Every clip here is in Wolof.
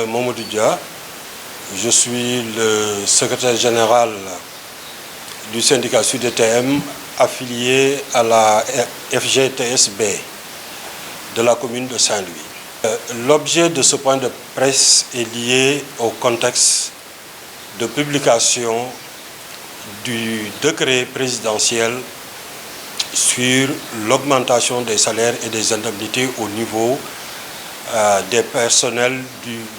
Mamadou Dia. Je suis le secrétaire général du syndicat SUDTM affilié à la FGTSB de la commune de Saint-Louis. L'objet de ce point de presse est lié au contexte de publication du décret présidentiel sur l'augmentation des salaires et des indemnités au niveau des personnels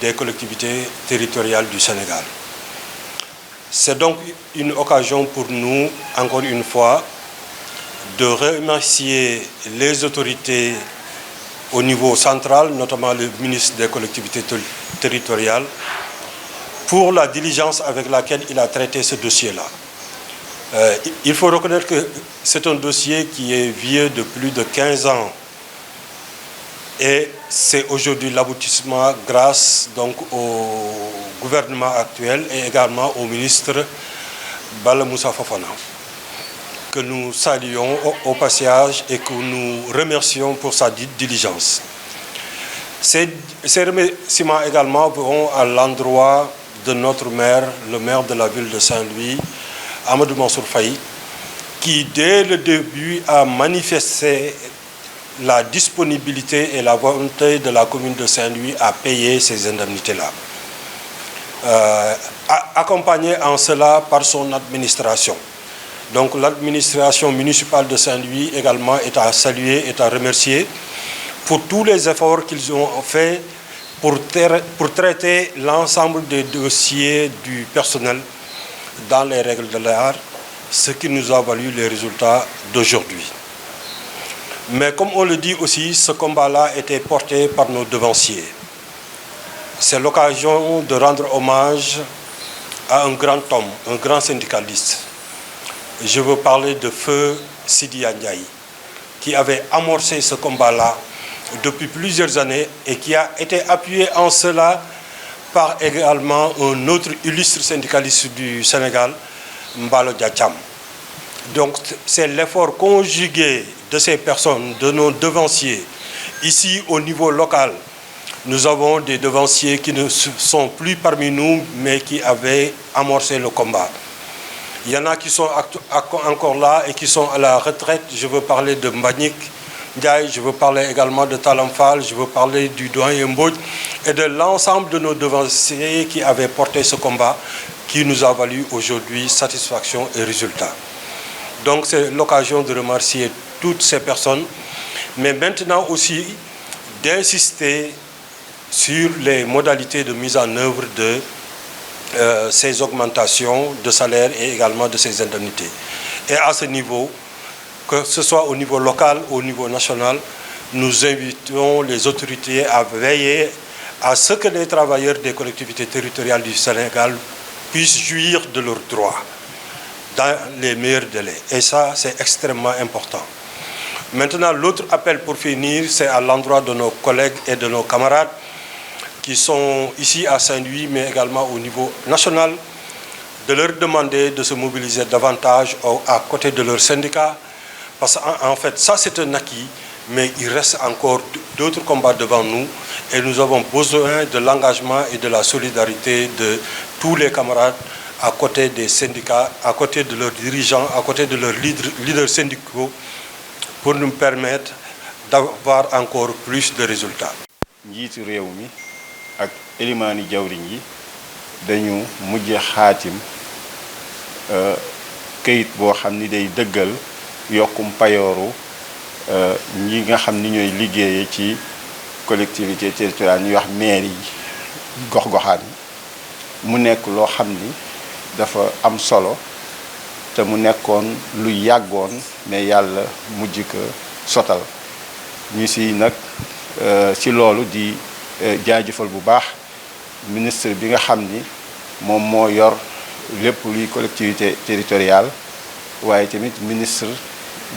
des collectivités territoriales du Sénégal. C'est donc une occasion pour nous, encore une fois, de remercier les autorités au niveau central, notamment le ministre des collectivités territoriales, pour la diligence avec laquelle il a traité ce dossier-là. Il faut reconnaître que c'est un dossier qui est vieux de plus de 15 ans et c'est aujourd'hui l'aboutissement grâce donc au gouvernement actuel et également au ministre Bala Moussa Fofana, que nous saluons au passage et que nous remercions pour sa diligence. Ces remerciements également vont à l'endroit de notre maire, le maire de la ville de Saint-Louis, Amadou Mansour Faye, qui dès le début a manifesté la disponibilité et la volonté de la commune de Saint-Louis à payer ces indemnités-là. Accompagné en cela par son administration. Donc l'administration municipale de Saint-Louis également est à saluer, est à remercier pour tous les efforts qu'ils ont faits pour traiter l'ensemble des dossiers du personnel dans les règles de l'art, ce qui nous a valu les résultats d'aujourd'hui. Mais comme on le dit aussi, ce combat-là était porté par nos devanciers. C'est l'occasion de rendre hommage à un grand homme, un grand syndicaliste. Je veux parler de Feu Sidi Ndiaye, qui avait amorcé ce combat-là depuis plusieurs années et qui a été appuyé en cela par également un autre illustre syndicaliste du Sénégal, Mbalo Diacham. Donc c'est l'effort conjugué de ces personnes, de nos devanciers. Ici au niveau local, nous avons des devanciers qui ne sont plus parmi nous, mais qui avaient amorcé le combat. Il y en a qui sont encore là et qui sont à la retraite. Je veux parler de Mbagnik Ndiaye, je veux parler également de Talamfal, je veux parler du doyen Mbodj et de l'ensemble de nos devanciers qui avaient porté ce combat, qui nous a valu aujourd'hui satisfaction et résultat. Donc c'est l'occasion de remercier toutes ces personnes, mais maintenant aussi d'insister sur les modalités de mise en œuvre de ces augmentations de salaire et également de ces indemnités. Et à ce niveau, que ce soit au niveau local ou au niveau national, nous invitons les autorités à veiller à ce que les travailleurs des collectivités territoriales du Sénégal puissent jouir de leurs droits dans les meilleurs délais. Et ça, c'est extrêmement important. Maintenant, l'autre appel pour finir, c'est à l'endroit de nos collègues et de nos camarades qui sont ici à Saint-Louis, mais également au niveau national, de leur demander de se mobiliser davantage à côté de leurs syndicats. Parce qu'en fait, ça c'est un acquis, mais il reste encore d'autres combats devant nous et nous avons besoin de l'engagement et de la solidarité de tous les camarades à côté des syndicats, à côté de leurs dirigeants, à côté de leurs leaders syndicaux pour nous permettre d'avoir encore plus de résultats. njiitu réew mi ak élimaani jawriñ yi dañu mujj xaatim këyit boo xam ni day dëggal yokkum payooru ñi nga xam ni ñooy liggéeye ci collectivité territoriale ñuy wax maire yi gox-goxaan yi mu nekk loo xam ni dafa am solo te mu nekkoon lu yàggoon mais yàlla mujj ko sotal ñu si nag ci loolu di jaajëfal bu baax ministre bi nga xam ni moom moo yor lépp luy collectivité territoriale waaye tamit ministre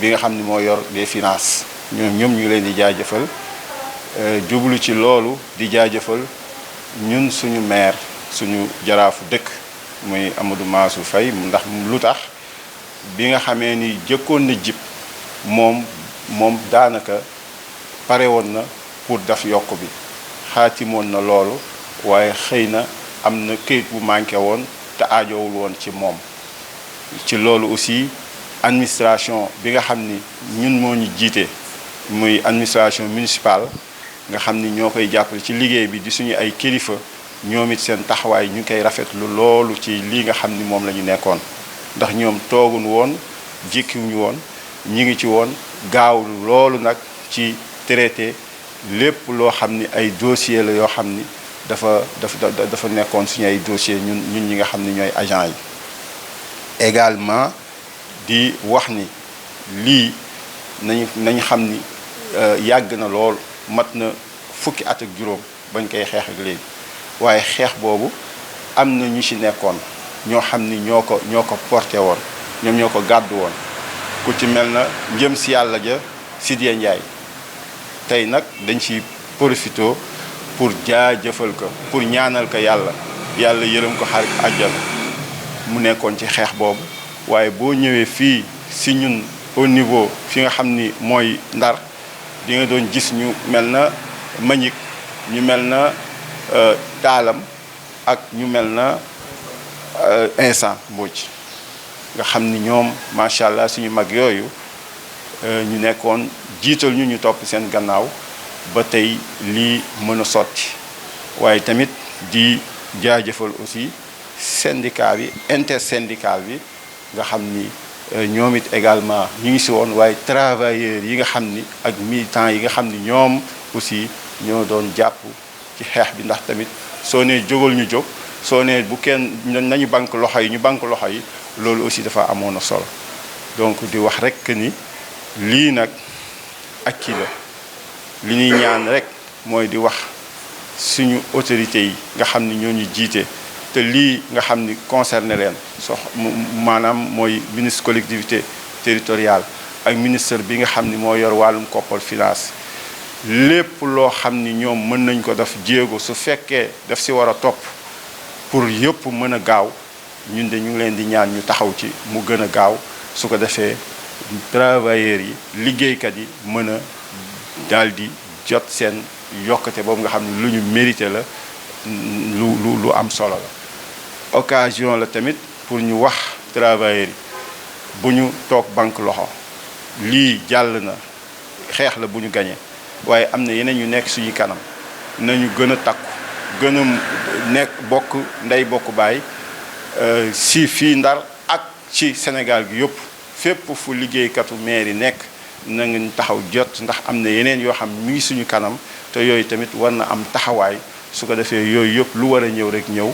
bi nga xam ni moo yor des finances ñoom ñu leen di jaajëfal jublu ci loolu di jaajëfal ñun suñu maire suñu jaraafu dëkk muy Amadou Mansour Faye ndax lu tax bi nga xamee ni jëkkoon na jib moom daanaka pare woon na pour daf yokk bi xaatimoon na loolu waaye xëy na am na këyit bu manqué woon te aajowul woon ci moom. ci loolu aussi administration bi nga xam ni ñun moo ñu jiite muy administration municipale nga xam ni ñoo koy jàppale ci liggéey bi di suñu ay kilifa ñoom it seen taxawaay ñu ngi koy rafetlu loolu ci lii nga xam ni moom la ñu nekkoon ndax ñoom tooguñu woon jékkiwuñu woon ñi ngi ci woon gaaw loolu nag ci traité lépp loo xam ni ay dossier la yoo xam ni dafa nekkoon suñu ay dossier ñun ñi nga xam ni ñooy agent yi. également di wax ni lii nañu xam ni yàgg na lool mat na fukki at ak juróom bañ koy xeex ak léegi waaye xeex boobu am na ñu ci nekkoon ñoo xam ni ñoo ko porté woon ñoom ñoo ko gàddu woon ku ci mel na njëm si yàlla ja Sidya Ndiaye tey nag dañ ci profité pour jaajëfal ko pour ñaanal ko yàlla yërëm ko xarit àjjana mu nekkoon ci xeex boobu waaye boo ñëwee fii si ñun au niveau fi nga xam ni mooy Ndar di nga doon gis ñu mel na Mañik ñu mel na Taalam ak ñu mel na Instant Mbodj nga xam ni ñoom macha allah suñu mag yooyu ñu nekkoon jiital ñu topp seen gannaaw ba tey lii mën a sotti waaye tamit di jaajëfal aussi syndicat bi intersyndical bi nga xam ni ñoom it également ñu ngi si woon waaye travailleurs yi nga xam ni ak militants yi nga xam ni ñoom aussi ñoo doon jàpp ci xeex bi ndax tamit soo nee jógal ñu jóg soo nee bu kenn nañu banque loxo yi ñu banque loxo yi loolu aussi dafa amoon a solo donc di wax rek que ni lii nag ak kii la li ñuy ñaan rek mooy di wax suñu autorités yi nga xam ni ñoo ñu jiite te lii nga xam ni concerné leen maanaam mooy ministre collectivité territoriale ak ministre bi nga xam ni moo yor wàllum koppar finance lépp loo xam ni ñoom mën nañ ko def jéego su fekkee daf si war a topp pour yëpp mën a gaaw ñun de ñu ngi leen di ñaan ñu taxaw ci mu gën a gaaw su ko defee travailleurs yi liggéeykat yi mën a daal di jot seen yokkate boobu nga xam ne lu ñu mérité la lu am solo la. occasion la tamit pour ñu wax travailleurs yi bu ñu toog banque loxo lii jàll na xeex la bu ñu gañe waaye am na yeneen ñu nekk suñu kanam nañu gën a takku gën a nekk bokk ndey bokk baay si fii Ndar ak ci Sénégal gi yëpp fépp fu liggéeykatu maire yi nekk na ngeen taxaw jot ndax am na yeneen yoo xam mi ngi suñu kanam te yooyu tamit war na am taxawaay su ko defee yooyu yëpp lu war a ñëw rek ñëw.